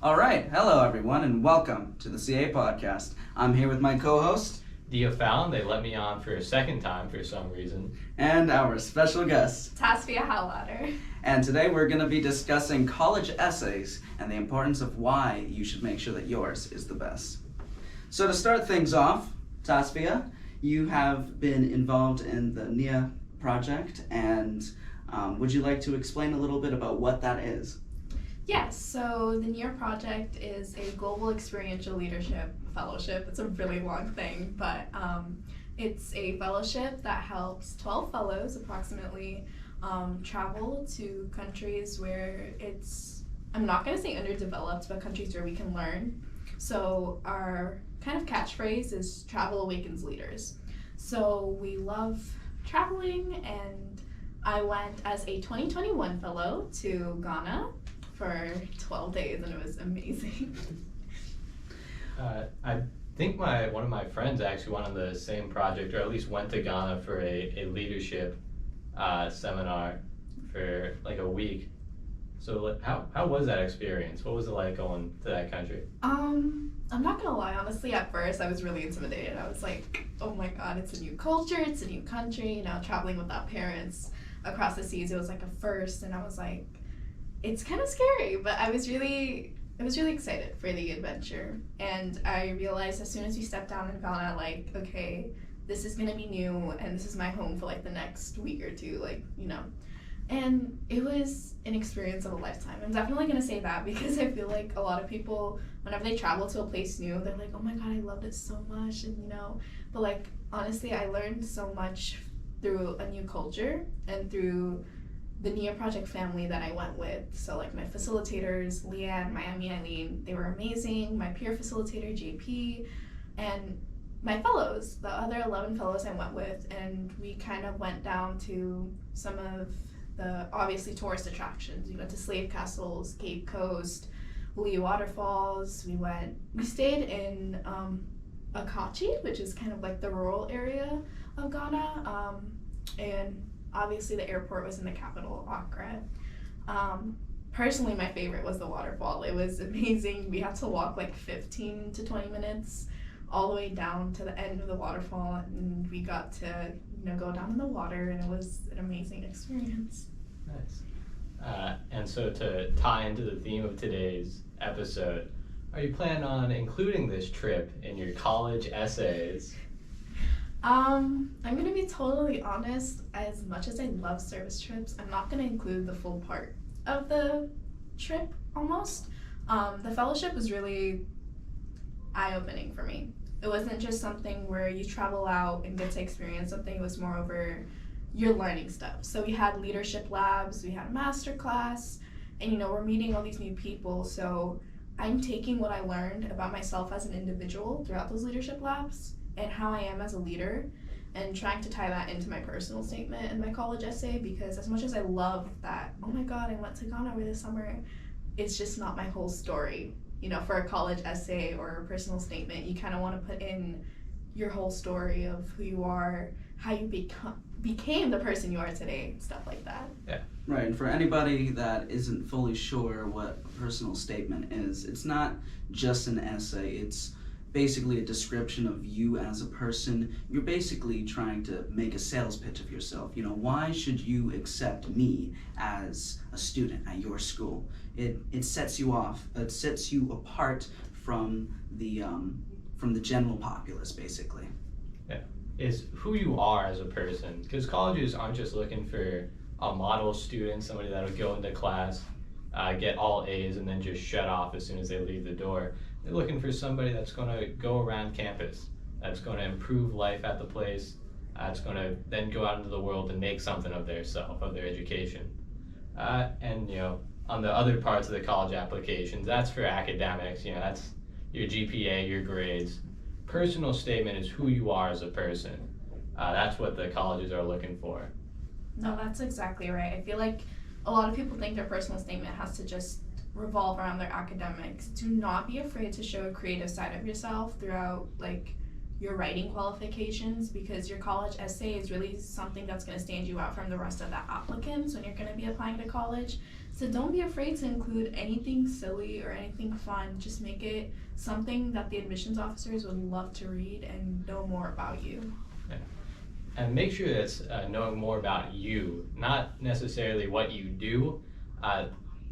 All right, hello everyone, and welcome to the CA podcast. I'm here with my co-host, Thelwell. They let me on for a second time for some reason. And our special guest, Tasfia. And today we're going to be discussing college essays and the importance of why you should make sure that yours is the best. So to start things off, Tasfia, you have been involved in the Nyah project, and would you like to explain a little bit about what that is? Yes, so the Nyah project is a global experiential leadership fellowship. It's a really long thing, but it's a fellowship that helps 12 fellows approximately travel to countries where it's, I'm not going to say underdeveloped, but countries where we can learn. So our kind of catchphrase is travel awakens leaders. So we love traveling, and I went as a 2021 fellow to Ghana for 12 days, and it was amazing. I think one of my friends actually went on the same project, or at least went to Ghana for a leadership seminar for like a week. So how was that experience? What was it like going to that country? I'm not gonna lie, honestly, at first I was really intimidated. I was like, oh my god, it's a new culture, it's a new country, you know, traveling without parents across the seas, it was like a first, and I was like, it's kind of scary, but I was really excited for the adventure. And I realized as soon as we stepped down in Ghana, like, okay, this is gonna be new, and this is my home for like the next week or two, like, you know. And it was an experience of a lifetime. I'm definitely gonna say that because I feel like a lot of people, whenever they travel to a place new, they're like, oh my god, I loved it so much, and you know. But like, honestly, I learned so much through a new culture and through the Nyah project family that I went with. So like my facilitators, Leanne, Miami, Eileen, they were amazing. My peer facilitator, JP, and my fellows, the other 11 fellows I went with, and we kind of went down to some of the obviously tourist attractions. We went to slave castles, Cape Coast, Lee Waterfalls. We stayed in Akachi, which is kind of like the rural area of Ghana, and obviously the airport was in the capital, Accra. Personally, my favorite was the waterfall. It was amazing. We had to walk like 15 to 20 minutes all the way down to the end of the waterfall, and we got to, you know, go down in the water, and it was an amazing experience. Nice. And so to tie into the theme of today's episode, are you planning on including this trip in your college essays? I'm gonna be totally honest, as much as I love service trips, I'm not gonna include the full part of the trip, almost. The fellowship was really eye-opening for me. It wasn't just something where you travel out and get to experience something, it was more over you're learning stuff. So we had leadership labs, we had a master class, and you know, we're meeting all these new people, so I'm taking what I learned about myself as an individual throughout those leadership labs and how I am as a leader, and trying to tie that into my personal statement and my college essay, because as much as I love that, oh my god, I went to Ghana over this summer, it's just not my whole story. You know, for a college essay or a personal statement, you kind of want to put in your whole story of who you are, how you became the person you are today, stuff like that. Yeah. Right, and for anybody that isn't fully sure what a personal statement is, it's not just an essay, it's basically a description of you as a person. You're basically trying to make a sales pitch of yourself. You know, why should you accept me as a student at your school? It sets you off. It sets you apart from the general populace, basically. Yeah, is who you are as a person. Because colleges aren't just looking for a model student, somebody that'll go into class, get all A's, and then just shut off as soon as they leave the door. They're looking for somebody that's going to go around campus, that's going to improve life at the place, that's going to then go out into the world and make something of their self, of their education. And, you know, on the other parts of the college applications, that's for academics, you know, that's your GPA, your grades. Personal statement is who you are as a person. That's what the colleges are looking for. No, that's exactly right. I feel like a lot of people think their personal statement has to just revolve around their academics. Do not be afraid to show a creative side of yourself throughout like your writing qualifications, because your college essay is really something that's going to stand you out from the rest of the applicants when you're going to be applying to college. So don't be afraid to include anything silly or anything fun. Just make it something that the admissions officers would love to read and know more about you. Yeah. And make sure that's knowing more about you, not necessarily what you do.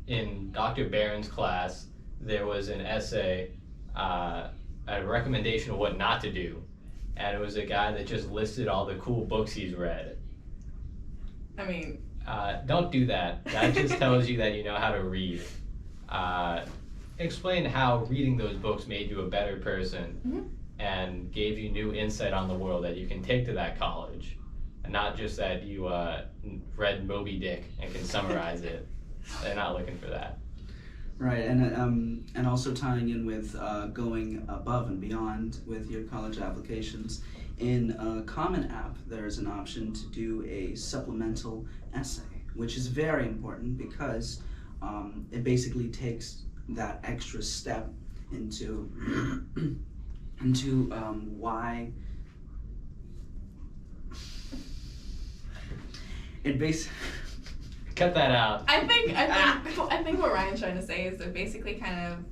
In Dr. Barron's class, there was an essay, a recommendation of what not to do. And it was a guy that just listed all the cool books he's read. I mean, don't do that. That just tells you that you know how to read. Explain how reading those books made you a better person and gave you new insight on the world that you can take to that college. And not just that you read Moby Dick and can summarize it. They're not looking for that. Right, and also tying in with going above and beyond with your college applications. In Common App, there's an option to do a supplemental essay, which is very important because it basically takes that extra step into why it basically. Cut that out. I think what Ryan's trying to say is it basically kind of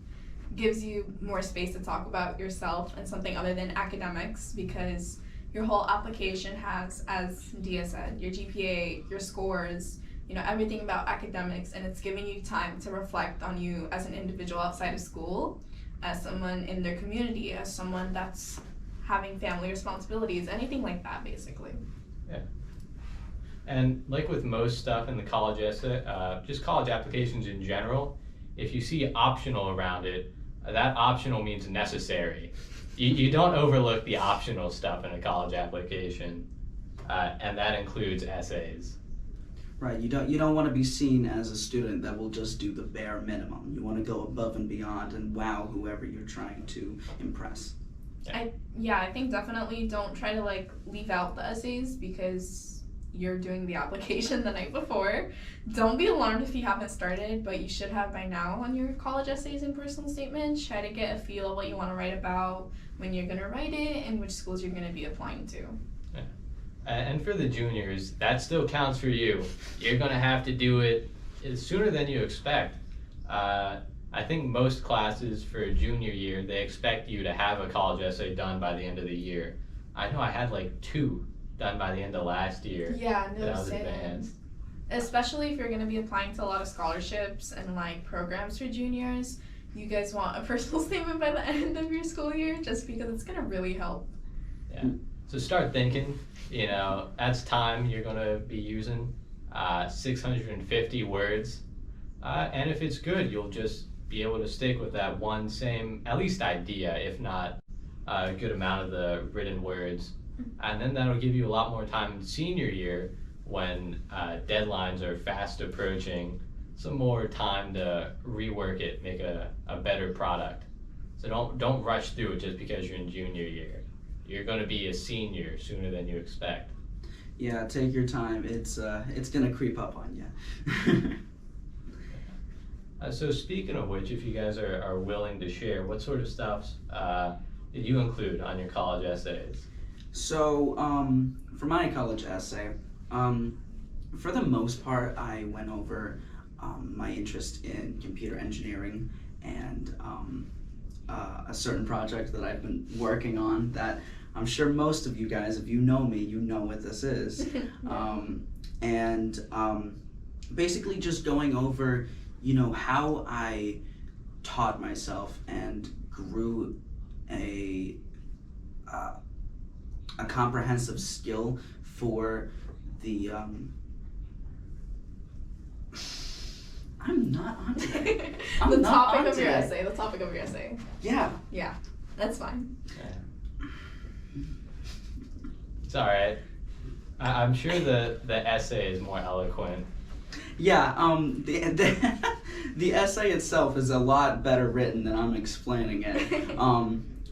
gives you more space to talk about yourself and something other than academics, because your whole application has, as Dia said, your GPA, your scores, everything about academics, and it's giving you time to reflect on you as an individual outside of school, as someone in their community, as someone that's having family responsibilities, anything like that, basically. Yeah. And like with most stuff in the college essay, just college applications in general, if you see optional around it, that optional means necessary. You don't overlook the optional stuff in a college application, and that includes essays. Right, you don't want to be seen as a student that will just do the bare minimum. You want to go above and beyond and wow whoever you're trying to impress. I think definitely don't try to leave out the essays because you're doing the application the night before. Don't be alarmed if you haven't started, but you should have by now on your college essays and personal statements. Try to get a feel of what you want to write about, when you're going to write it, and which schools you're going to be applying to. Yeah. And for the juniors, that still counts for you. You're going to have to do it sooner than you expect. I think most classes for junior year, they expect you to have a college essay done by the end of the year. I know I had 2 done by the end of last year. Yeah, no, that was same. advanced. Especially if you're going to be applying to a lot of scholarships and programs for juniors, you guys want a personal statement by the end of your school year, just because it's going to really help. Yeah. So start thinking. That's time you're going to be using 650 words, and if it's good, you'll just be able to stick with that one same, at least idea, if not a good amount of the written words. And then that'll give you a lot more time in senior year when deadlines are fast approaching, some more time to rework it, make a better product. So don't rush through it just because you're in junior year. You're going to be a senior sooner than you expect. Yeah, take your time. It's going to creep up on you. So speaking of which, if you guys are willing to share, what sort of stuff did you include on your college essays? So, for my college essay, for the most part, I went over my interest in computer engineering and a certain project that I've been working on that I'm sure most of you guys, if you know me, you know what this is. Basically just going over, how I taught myself and grew a comprehensive skill for the I'm not on today. The topic of your essay. Yeah. Yeah, that's fine. Yeah. It's all right. I'm sure the essay is more eloquent. Yeah, the essay itself is a lot better written than I'm explaining it.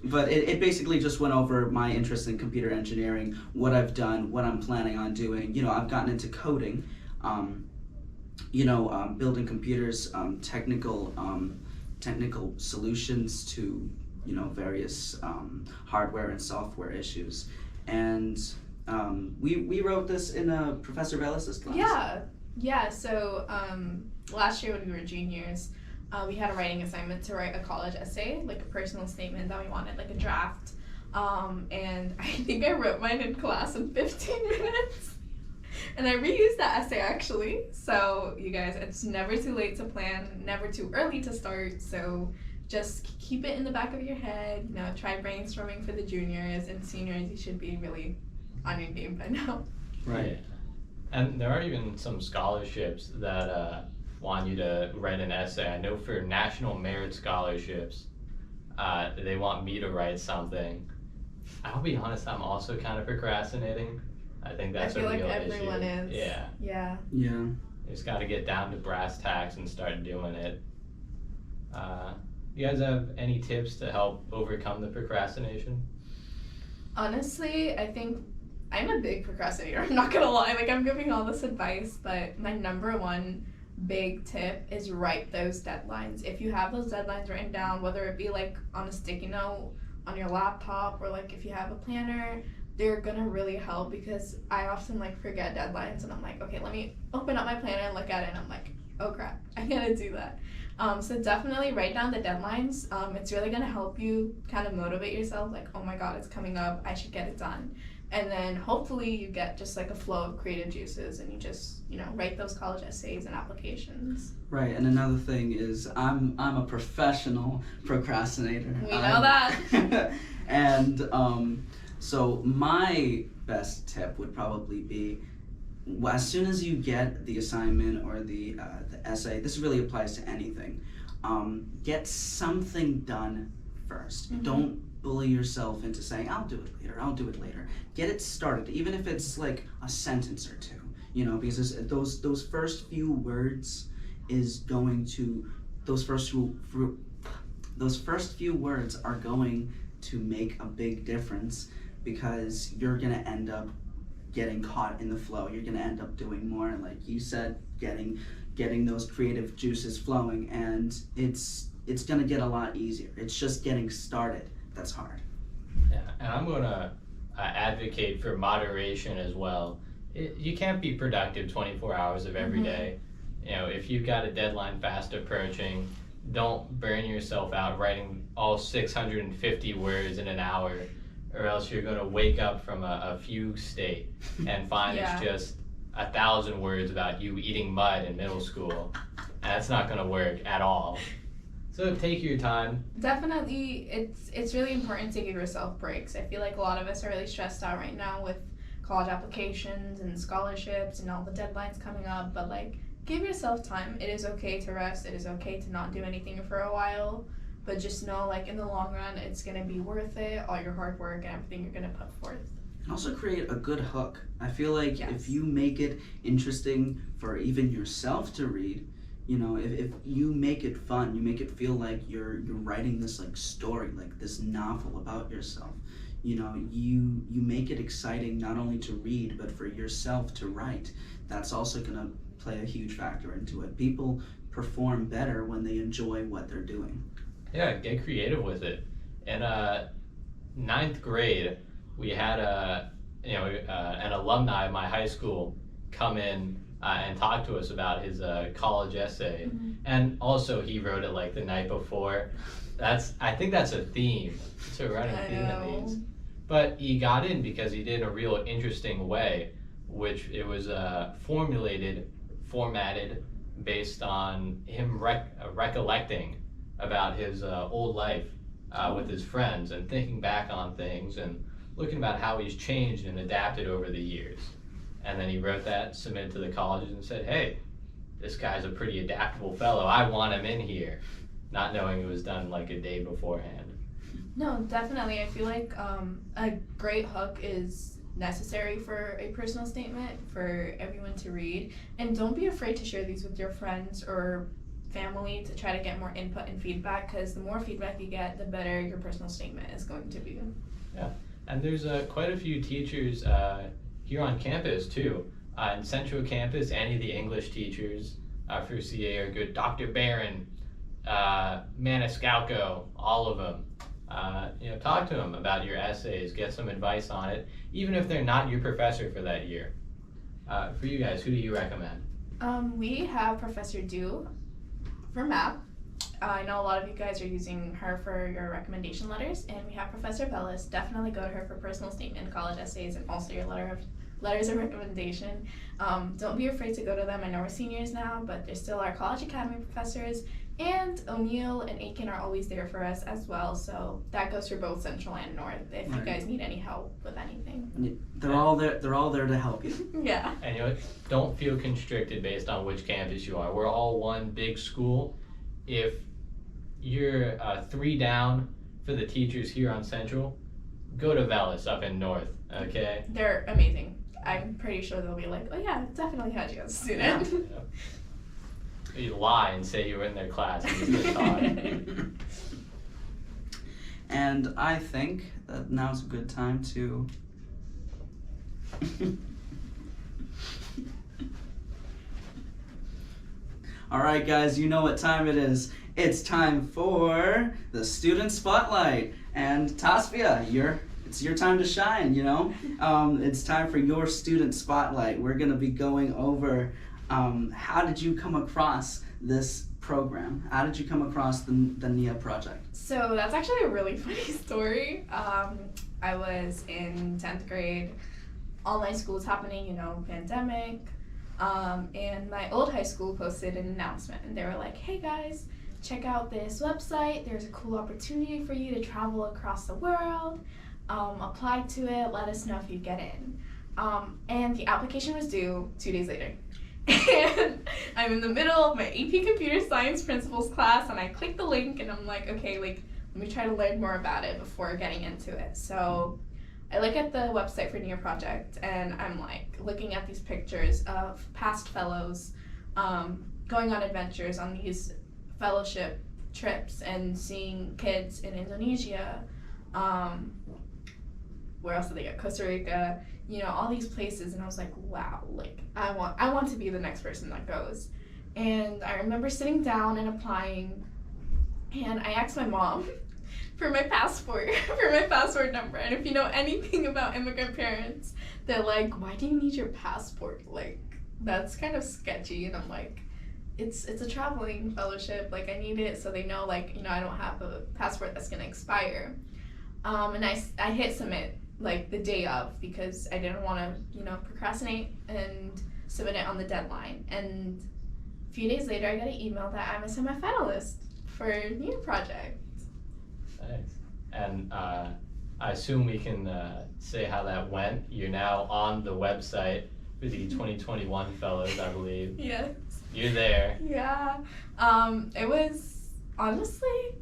But it basically just went over my interest in computer engineering, what I've done, what I'm planning on doing. I've gotten into coding, building computers, technical solutions to, various hardware and software issues. And we wrote this in Professor Bellis's class. Yeah, Yeah, so last year when we were juniors, we had a writing assignment to write a college essay, like a personal statement that we wanted, like a draft. And I think I wrote mine in class in 15 minutes. And I reused that essay actually. So you guys, it's never too late to plan, never too early to start. So just keep it in the back of your head. You know, try brainstorming for the juniors and seniors. You should be really on your game by now. Right. And there are even some scholarships that want you to write an essay. I know for national merit scholarships, they want me to write something. I'll be honest, I'm also kind of procrastinating. I think that's a real issue. I feel like everyone is. Yeah. Yeah. Yeah. You just got to get down to brass tacks and start doing it. You guys have any tips to help overcome the procrastination? Honestly, I think I'm a big procrastinator. I'm not gonna lie. Like, I'm giving all this advice, but my number one big tip is write those deadlines. If you have those deadlines written down, whether it be like on a sticky note on your laptop or like if you have a planner, they're gonna really help, because I often like forget deadlines and I'm like, okay, let me open up my planner and look at it, and I'm like, oh crap, I gotta do that. So definitely write down the deadlines. It's really gonna help you kind of motivate yourself, like, oh my god, it's coming up, I should get it done. And then hopefully you get just like a flow of creative juices and you just, you know, write those college essays and applications. Right, and another thing is I'm a professional procrastinator. We know that. And so my best tip would probably be, as soon as you get the assignment or the essay, this really applies to anything, get something done first. Mm-hmm. Don't bully yourself into saying, I'll do it later. Get it started, even if it's like a sentence or two, you know, because those first few words is going to, those first few words are going to make a big difference, because you're gonna end up getting caught in the flow. You're gonna end up doing more, like you said, getting those creative juices flowing, and it's gonna get a lot easier. It's just getting started that's hard. Yeah, and I'm gonna advocate for moderation as well. You can't be productive 24 hours of every day. You know, if you've got a deadline fast approaching, don't burn yourself out writing all 650 words in an hour, or else you're going to wake up from a fugue state and find it's just 1,000 words about you eating mud in middle school. And that's not going to work at all. So take your time. Definitely, it's really important to give yourself breaks. I feel like a lot of us are really stressed out right now with college applications and scholarships and all the deadlines coming up, but like, give yourself time. It is okay to rest. It is okay to not do anything for a while, but just know, like, in the long run, it's gonna be worth it, all your hard work and everything you're gonna put forth. And also create a good hook. I feel like if you make it interesting for even yourself to read, you know, if you make it fun, you make it feel like you're writing this like story, like this novel about yourself. You know, you make it exciting not only to read, but for yourself to write. That's also gonna play a huge factor into it. People perform better when they enjoy what they're doing. Yeah, get creative with it. In 9th grade, we had an alumni of my high school come in and talk to us about his college essay, and also he wrote it like the night before. I think that's a theme. It's a running theme in these. But he got in because he did it in a real interesting way, which it was formatted based on him recollecting about his old life with his friends and thinking back on things and looking about how he's changed and adapted over the years. And then he wrote that, submitted to the colleges, and said, hey, this guy's a pretty adaptable fellow. I want him in here, not knowing it was done like a day beforehand. No, definitely. I feel like a great hook is necessary for a personal statement for everyone to read. And don't be afraid to share these with your friends or family to try to get more input and feedback, because the more feedback you get, the better your personal statement is going to be. Yeah, and there's quite a few teachers here on campus too. In Central Campus, any of the English teachers for CA are good. Dr. Barron, Maniscalco, all of them. Talk to them about your essays, get some advice on it, even if they're not your professor for that year. For you guys, who do you recommend? We have Professor Du for math. I know a lot of you guys are using her for your recommendation letters, and we have Professor Vellis. Definitely go to her for personal statement, college essays, and also your letters of recommendation. Don't be afraid to go to them. I know we're seniors now, but they're still our college academy professors. And O'Neill and Aiken are always there for us as well. So that goes for both Central and North if you guys need any help with anything. Yeah, they're all there. They're all there to help you. Yeah. And you know, don't feel constricted based on which campus you are. We're all one big school. If you're 3 down for the teachers here on Central, go to Vellis up in North, okay? They're amazing. I'm pretty sure they'll be like, oh yeah, definitely had you as a student. Yeah. You lie and say you were in their class and you just taught. And I think that now's a good time to Alright guys, you know what time it is. It's time for the Student Spotlight. And Tasfia, it's your time to shine, you know? It's time for your Student Spotlight. We're gonna be going over how did you come across this program? How did you come across the Nyah project? So that's actually a really funny story. I was in 10th grade. Online school was happening, you know, pandemic. And my old high school posted an announcement, and they were like, hey guys, check out this website. There's a cool opportunity for you to travel across the world. Apply to it. Let us know if you get in. And the application was due 2 days later. And I'm in the middle of my AP Computer Science Principles class, and I click the link, and I'm like, okay, like, let me try to learn more about it before getting into it. So I look at the website for Nyah Project, and I'm like looking at these pictures of past fellows going on adventures on these fellowship trips and seeing kids in Indonesia. Where else did they go? Costa Rica, you know, all these places, and I was like, wow, like I want to be the next person that goes. And I remember sitting down and applying, and I asked my mom for my passport, for my passport number. And if you know anything about immigrant parents, they're like, why do you need your passport? Like, that's kind of sketchy. And I'm like, it's a traveling fellowship, like I need it so they know, like, you know, I don't have a passport that's gonna expire. And I hit submit like the day of, because I didn't want to, you know, procrastinate and submit it on the deadline. And a few days later, I got an email that I'm a semifinalist for Nyah Project. Nice. And I assume we can say how that went. You're now on the website for the 2021 fellows, I believe. Yes. You're there. Yeah. It was, honestly,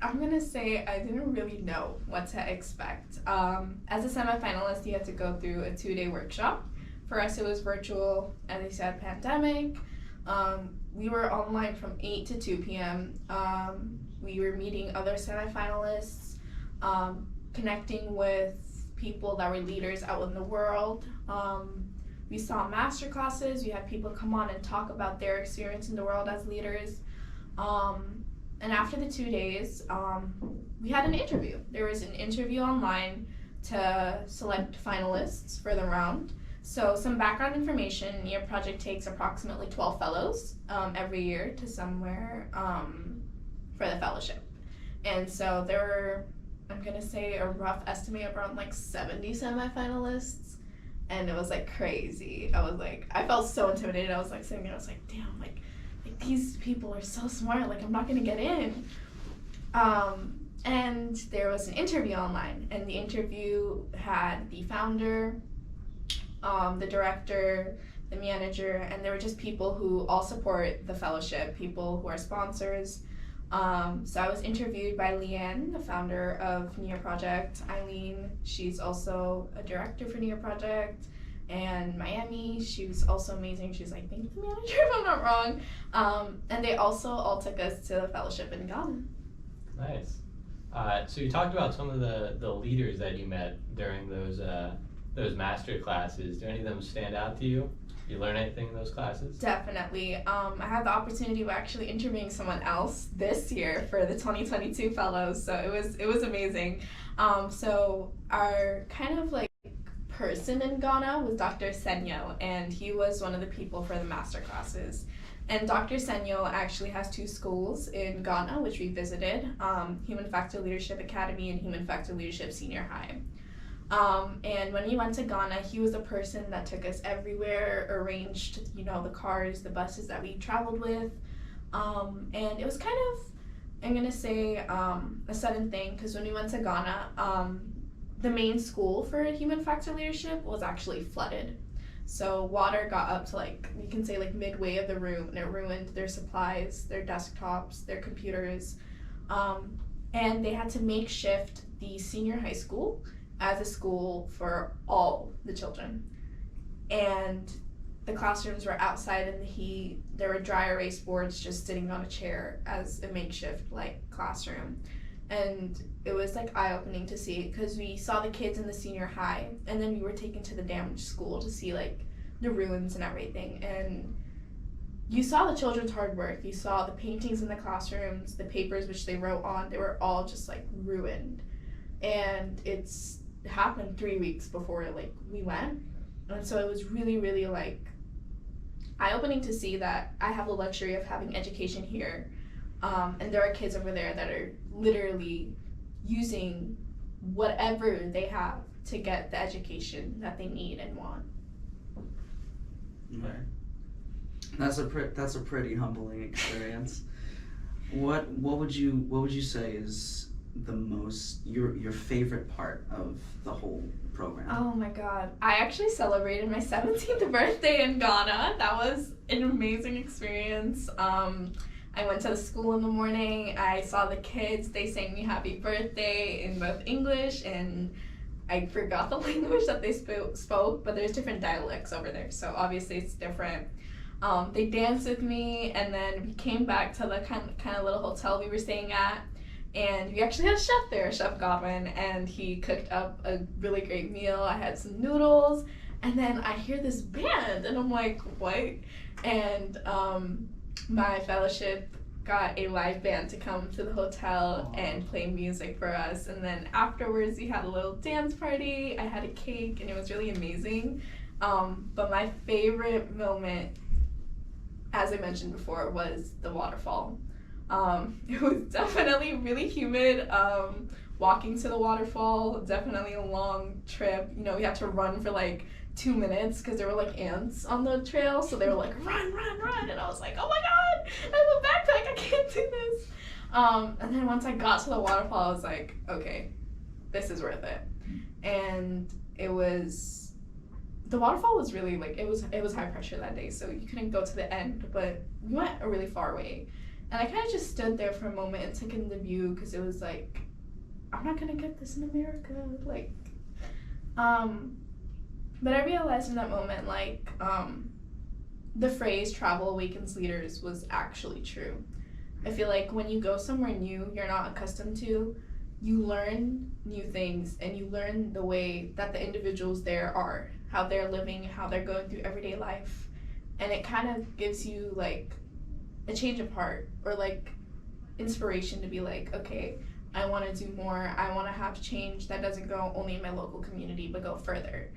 I'm gonna say I didn't really know what to expect. As a semifinalist, you had to go through a 2-day workshop. For us, it was virtual, as they said, pandemic. We were online from 8 to 2 p.m. We were meeting other semifinalists, connecting with people that were leaders out in the world. We saw master classes. We had people come on and talk about their experience in the world as leaders. And after the 2 days, we had an interview. There was an interview online to select finalists for the round. So some background information, Nyah Project takes approximately 12 fellows every year to somewhere for the fellowship. And so there were, I'm gonna say a rough estimate of around like 70 semifinalists. And it was like crazy. I felt so intimidated. I was like sitting there, I was like, damn, like these people are so smart, like I'm not gonna get in. And there was an interview online, and the interview had the founder, the director, the manager, and there were just people who all support the fellowship, people who are sponsors. So I was interviewed by Leanne, the founder of Nyah Project. Eileen, she's also a director for Nyah Project. And Miami, she was also amazing. She's, I think, the manager, if I'm not wrong. And they also all took us to the fellowship in Ghana. Nice. So you talked about some of the leaders that you met during those master classes. Do any of them stand out to you? You learn anything in those classes? Definitely. I had the opportunity of actually interviewing someone else this year for the 2022 fellows, so it was amazing. So our kind of like person in Ghana was Dr. Senyo, and he was one of the people for the master classes. And Dr. Senyo actually has 2 schools in Ghana, which we visited, Human Factor Leadership Academy and Human Factor Leadership Senior High. And when we went to Ghana, he was the person that took us everywhere, arranged, the cars, the buses that we traveled with. And it was kind of, I'm going to say, a sudden thing, because when we went to Ghana, the main school for Human Factor Leadership was actually flooded. So water got up to you can say midway of the room, and it ruined their supplies, their desktops, their computers. And they had to makeshift the senior high school as a school for all the children. And the classrooms were outside in the heat. There were dry erase boards just sitting on a chair as a makeshift classroom. And it was eye-opening to see, because we saw the kids in the senior high, and then we were taken to the damaged school to see the ruins and everything. And you saw the children's hard work. You saw the paintings in the classrooms, the papers which they wrote on. They were all just ruined. And it's happened 3 weeks before we went. And so it was really, really eye-opening to see that I have the luxury of having education here. And there are kids over there that are literally using whatever they have to get the education that they need and want. Right. That's a pretty humbling experience. What would you say is the most your favorite part of the whole program? Oh my god. I actually celebrated my 17th birthday in Ghana. That was an amazing experience. I went to the school in the morning. I saw the kids. They sang me happy birthday in both English and I forgot the language that they spoke, but there's different dialects over there, so obviously it's different. They danced with me, and then we came back to the kind of little hotel we were staying at, and we actually had a chef there, Chef Godwin, and he cooked up a really great meal. I had some noodles, and then I hear this band, and I'm like, what? And my fellowship got a live band to come to the hotel and play music for us, and then afterwards we had a little dance party. I had a cake, and it was really amazing. But my favorite moment, as I mentioned before, was the waterfall. It was definitely really humid. Walking to the waterfall, definitely a long trip. We had to run for 2 minutes because there were ants on the trail, so they were run, and I was like, oh my god, I have a backpack, I can't do this. And then once I got to the waterfall, I was like, okay, this is worth it. And the waterfall was really it was high pressure that day, so you couldn't go to the end, but we went a really far away. And I kind of just stood there for a moment and took in the view, because it was I'm not gonna get this in America, but I realized in that moment, the phrase travel awakens leaders was actually true. I feel when you go somewhere new you're not accustomed to, you learn new things, and you learn the way that the individuals there are, how they're living, how they're going through everyday life. And it kind of gives you a change of heart, or inspiration to be okay, I want to do more. I want to have change that doesn't go only in my local community, but go further.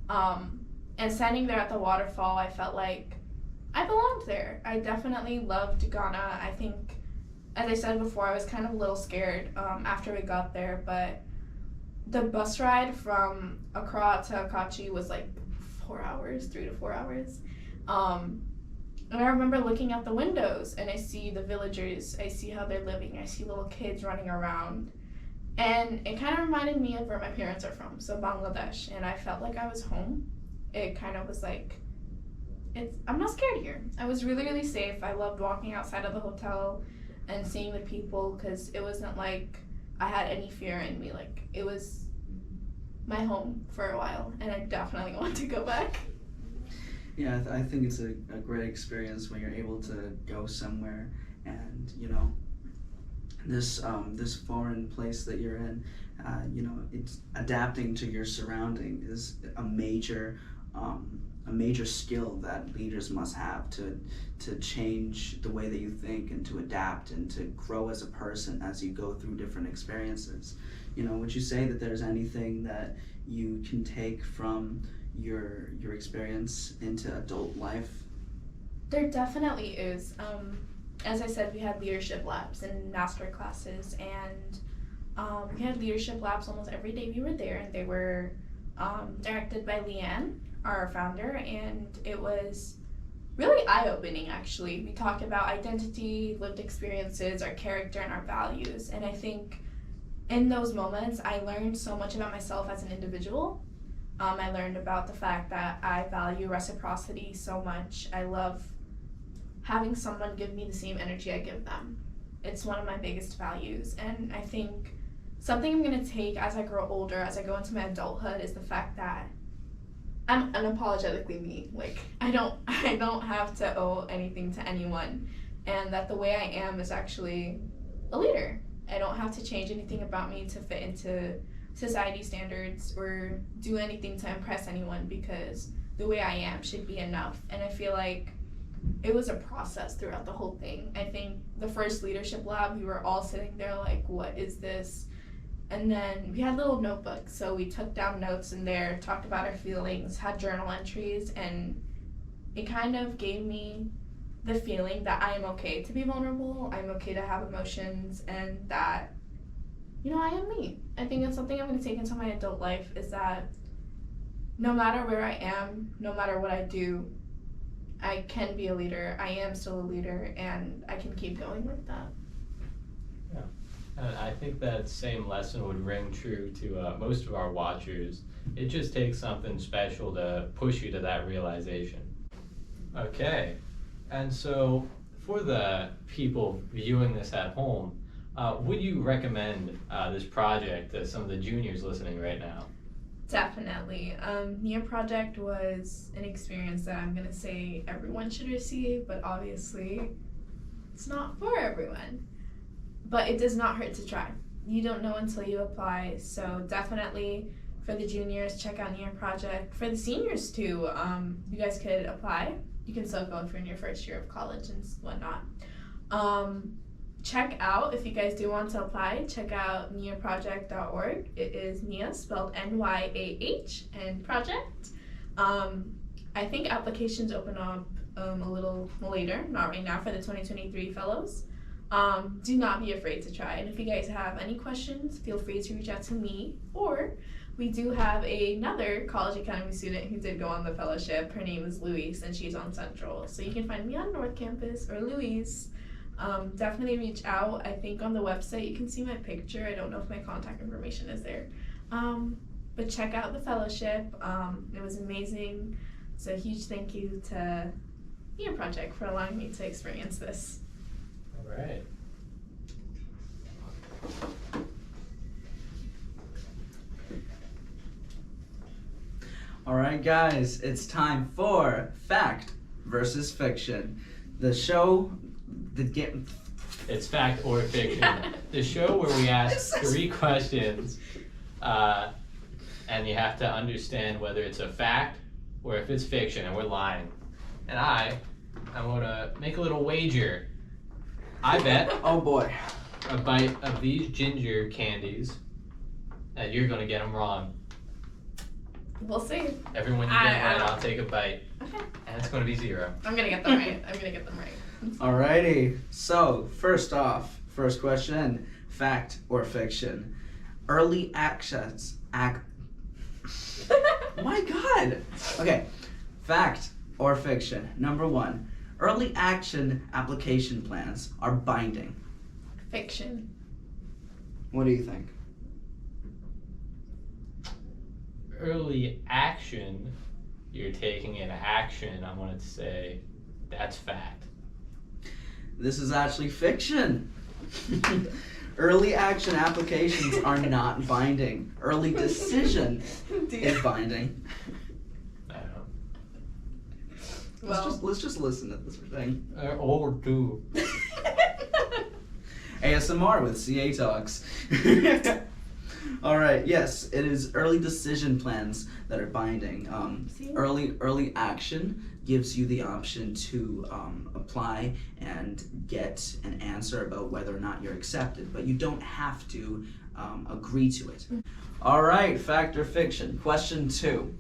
And standing there at the waterfall, I felt like I belonged there. I definitely loved Ghana. I think, as I said before, I was kind of a little scared after we got there, but the bus ride from Accra to Akachi was 4 hours, 3 to 4 hours. And I remember looking out the windows, and I see the villagers, I see how they're living, I see little kids running around. And it kind of reminded me of where my parents are from, so Bangladesh, and I felt like I was home. It kind of was I'm not scared here. I was really, really safe. I loved walking outside of the hotel and seeing the people, because it wasn't I had any fear in me. It was my home for a while, and I definitely want to go back. Yeah, I think it's a great experience when you're able to go somewhere and, this foreign place that you're in, it's adapting to your surrounding is a major a major skill that leaders must have to change the way that you think and to adapt and to grow as a person as you go through different experiences. Would you say that there's anything that you can take from your experience into adult life? There definitely is. As I said, we had leadership labs and master classes, and we had leadership labs almost every day we were there, and they were directed by Leanne, our founder, and it was really eye-opening, actually. We talked about identity, lived experiences, our character, and our values, and I think in those moments I learned so much about myself as an individual. I learned about the fact that I value reciprocity so much. I love having someone give me the same energy I give them. It's one of my biggest values, and I think something I'm going to take as I grow older, as I go into my adulthood, is the fact that I'm unapologetically me. Like, I don't have to owe anything to anyone, and that the way I am is actually a leader. I don't have to change anything about me to fit into society standards or do anything to impress anyone, because the way I am should be enough. And I feel like it was a process throughout the whole thing. I think the first leadership lab, we were all sitting there like, what is this? And then we had little notebooks, so we took down notes in there, talked about our feelings, had journal entries, and it kind of gave me the feeling that I am okay to be vulnerable, I'm okay to have emotions, and that, I am me. I think it's something I'm going to take into my adult life, is that no matter where I am, no matter what I do, I can be a leader, I am still a leader, and I can keep going with that. Yeah, and I think that same lesson would ring true to most of our watchers. It just takes something special to push you to that realization. Okay, and so for the people viewing this at home, would you recommend this project to some of the juniors listening right now? Definitely. Nyah project was an experience that I'm going to say everyone should receive, but obviously it's not for everyone. But it does not hurt to try. You don't know until you apply, so definitely for the juniors, check out Nyah project. For the seniors too, you guys could apply. You can still go if you're in your first year of college and whatnot. Check out, if you guys do want to apply, check out nyahproject.org. It is Nyah, spelled Nyah, and project. I think applications open up a little later, not right now, for the 2023 fellows. Do not be afraid to try. And if you guys have any questions, feel free to reach out to me, or we do have another College Academy student who did go on the fellowship. Her name is Louise, and she's on Central. So you can find me on North Campus or Louise. Definitely reach out. I think on the website you can see my picture. I don't know if my contact information is there. But check out the fellowship. It was amazing. So a huge thank you to Nyah Project for allowing me to experience this. All right. All right, guys, it's time for Fact versus Fiction. The show that It's fact or fiction. The show where we ask 3 questions, and you have to understand whether it's a fact or if it's fiction, and we're lying. And I'm gonna make a little wager. I bet Oh boy. a bite of these ginger candies that you're gonna get them wrong. We'll see. Everyone you get right, I'll take a bite. Okay. And it's gonna be 0. I'm gonna get them right. Alrighty. So first off, first question: fact or fiction? Early access. My God. Okay. Fact or fiction? Number 1: early action application plans are binding. Fiction. What do you think? Early action, you're taking an action, I'm gonna say that's fact. This is actually fiction. Early action applications are not binding. Early decision is binding. I don't know. Well. Let's just listen to this thing. Or do. ASMR with CA Talks. All right. Yes, it is early decision plans that are binding. Early action gives you the option to apply and get an answer about whether or not you're accepted, but you don't have to agree to it. All right. Fact or fiction? Question 2.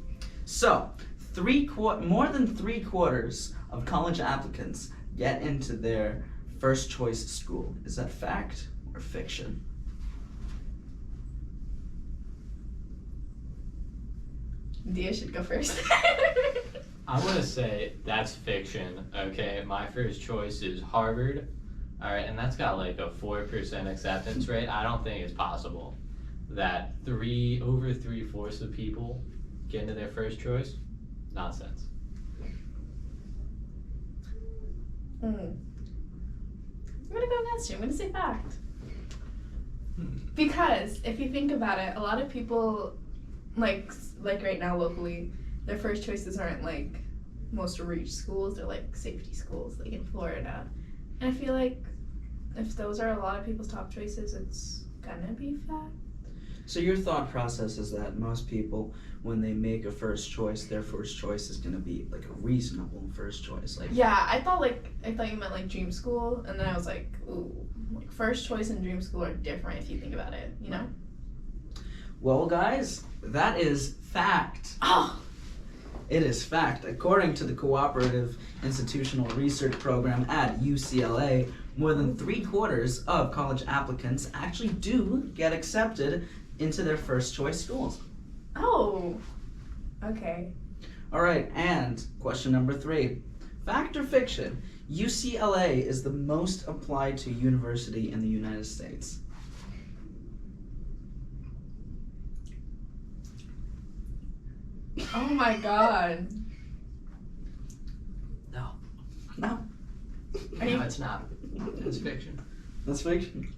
So, more than 3/4 of college applicants get into their first choice school. Is that fact or fiction? Dia should go first. I'm gonna say that's fiction. Okay, my first choice is Harvard. All right, and that's got like a 4% acceptance rate. I don't think it's possible that over 3/4 of people get into their first choice. Nonsense. I'm gonna go against you. I'm gonna say fact. Because if you think about it, a lot of people, like right now locally, their first choices aren't like most reach schools. They're like safety schools, like in Florida. And I feel like if those are a lot of people's top choices, it's gonna be fact. So your thought process is that most people, when they make a first choice, their first choice is going to be like a reasonable first choice. Like Yeah, I thought you meant like dream school, and then I was like, ooh, like first choice and dream school are different if you think about it, you know? Well, guys, that is fact. Oh. It is fact. According to the Cooperative Institutional Research Program at UCLA, more than 3/4 of college applicants actually do get accepted into their first choice schools. Oh. Okay. All right, and question number 3. Fact or fiction? UCLA is the most applied to university in the United States. Oh my god. No. No. Are you- No, it's not. It's fiction. That's fiction.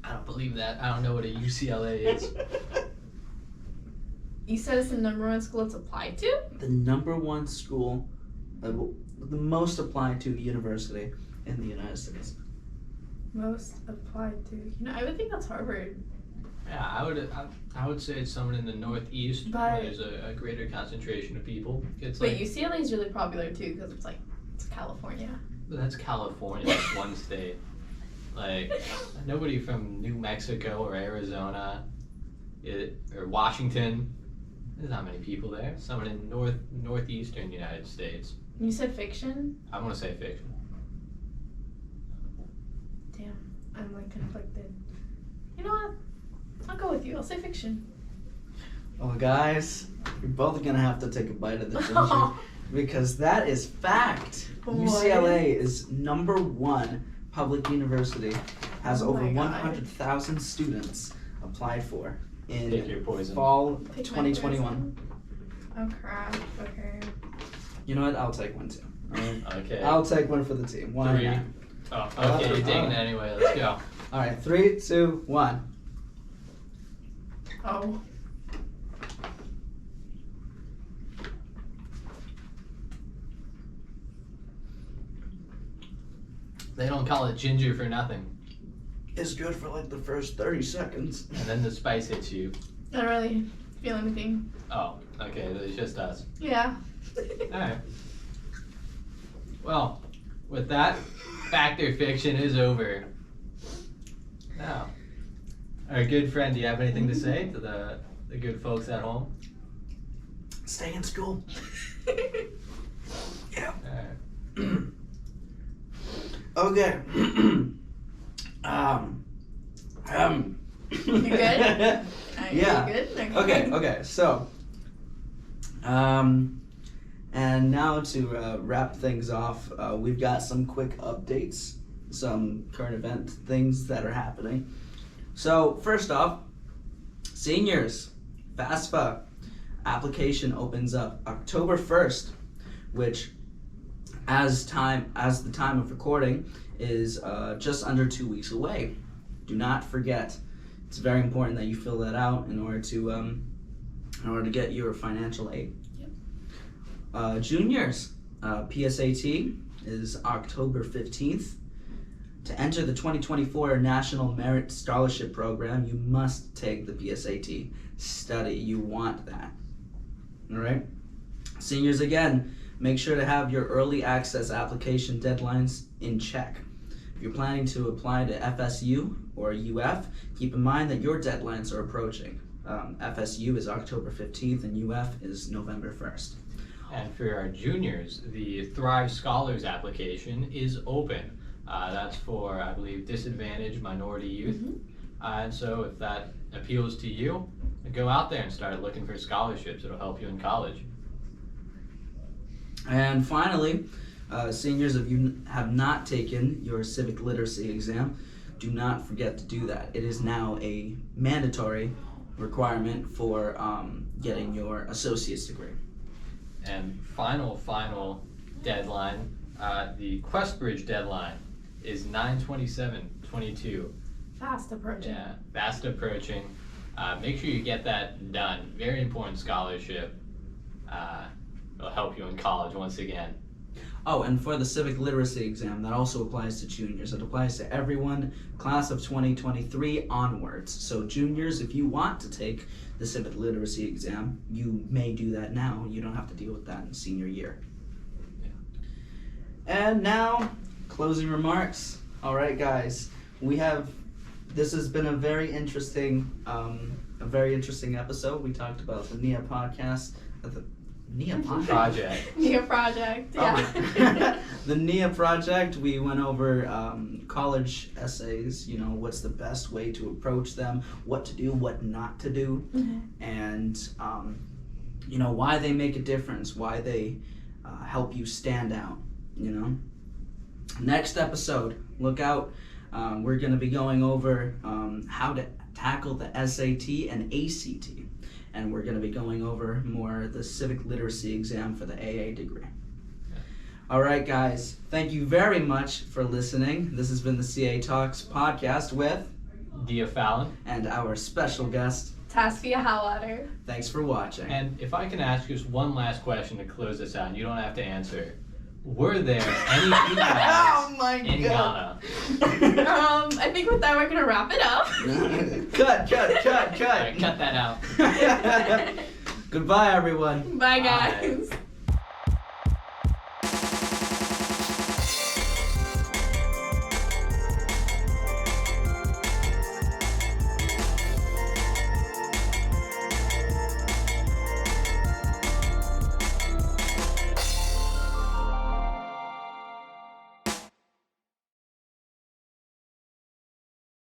I don't believe that. I don't know what a UCLA is. You said it's the number one school it's applied to? The number 1 school, the most applied to university in the United States. Most applied to. You know, I would think that's Harvard. Yeah, I would say it's someone in the Northeast But- where there's a greater concentration of people. It's But like, UCLA is really popular too because it's California. that's California, that's one state. Like, nobody from New Mexico or Arizona or Washington. There's not many people there. Someone in northeastern United States. You said fiction? I want to say fiction. Damn, I'm like conflicted. You know what? I'll go with you. I'll say fiction. Well, guys, you're both gonna have to take a bite of the ginger because that is fact. What? UCLA is number 1 public university, has Oh over my God. 100,000 students applied for Pick your in poison. fall Pick my 2021. Oh crap. Okay. You know what? I'll take one too. All right? Okay. I'll take one for the team. Why 3. not? Oh, okay, you're taking it anyway. Let's go. All right, 3, 2, 1. Oh. They don't call it ginger for nothing. It's good for like the first 30 seconds. And then the spice hits you. I don't really feel anything. Oh, okay, it's just us. Yeah. Alright. Well, with that, fact or fiction is over. Now, our good friend, do you have anything to say to the good folks at home? Stay in school. Yeah. Alright. Okay. You good? Yeah. You good? Okay. So, and now to wrap things off, we've got some quick updates, some current event things that are happening. So, first off, seniors, FAFSA application opens up October 1st, which as the time of recording is just under 2 weeks away. Do not forget. It's very important that you fill that out in order to get your financial aid. Yep. Juniors, PSAT is October 15th. To enter the 2024 National Merit Scholarship Program, you must take the PSAT. Study. You want that. All right? Seniors, again, make sure to have your early access application deadlines in check. If you're planning to apply to FSU or UF, keep in mind that your deadlines are approaching. FSU is October 15th and UF is November 1st. And for our juniors, the Thrive Scholars application is open. That's for, I believe, disadvantaged minority youth. And so if that appeals to you, go out there and start looking for scholarships. It'll help you in college. And finally, seniors, if you have not taken your civic literacy exam, do not forget to do that. It is now a mandatory requirement for getting your associate's degree. And final deadline, the Questbridge deadline is 9/27/22. Fast approaching. Yeah, fast approaching. Make sure you get that done. Very important scholarship. It'll help you in college once again. Oh, and for the civic literacy exam, that also applies to juniors. It applies to everyone, class of 2023 onwards. So juniors, if you want to take the civic literacy exam, you may do that now. You don't have to deal with that in senior year. Yeah. And now, closing remarks. All right, guys, this has been a very interesting episode. We talked about the Nyah podcast, the Nyah Project. Nyah project, yeah. Oh. The Nyah project, we went over college essays, what's the best way to approach them, what to do, what not to do, and, why they make a difference, why they help you stand out, Next episode, look out. We're going to be going over how to tackle the SAT and ACT. And we're going to be going over more the civic literacy exam for the AA degree. All right, guys. Thank you very much for listening. This has been the CA Talks podcast with Dia Fallon. And our special guest, Tasfia Howwater. Thanks for watching. And if I can ask just one last question to close this out, and you don't have to answer. Were there any females in Ghana? I think with that we're gonna wrap it up. Cut. All right, cut that out. Goodbye, everyone. Bye, guys. Bye.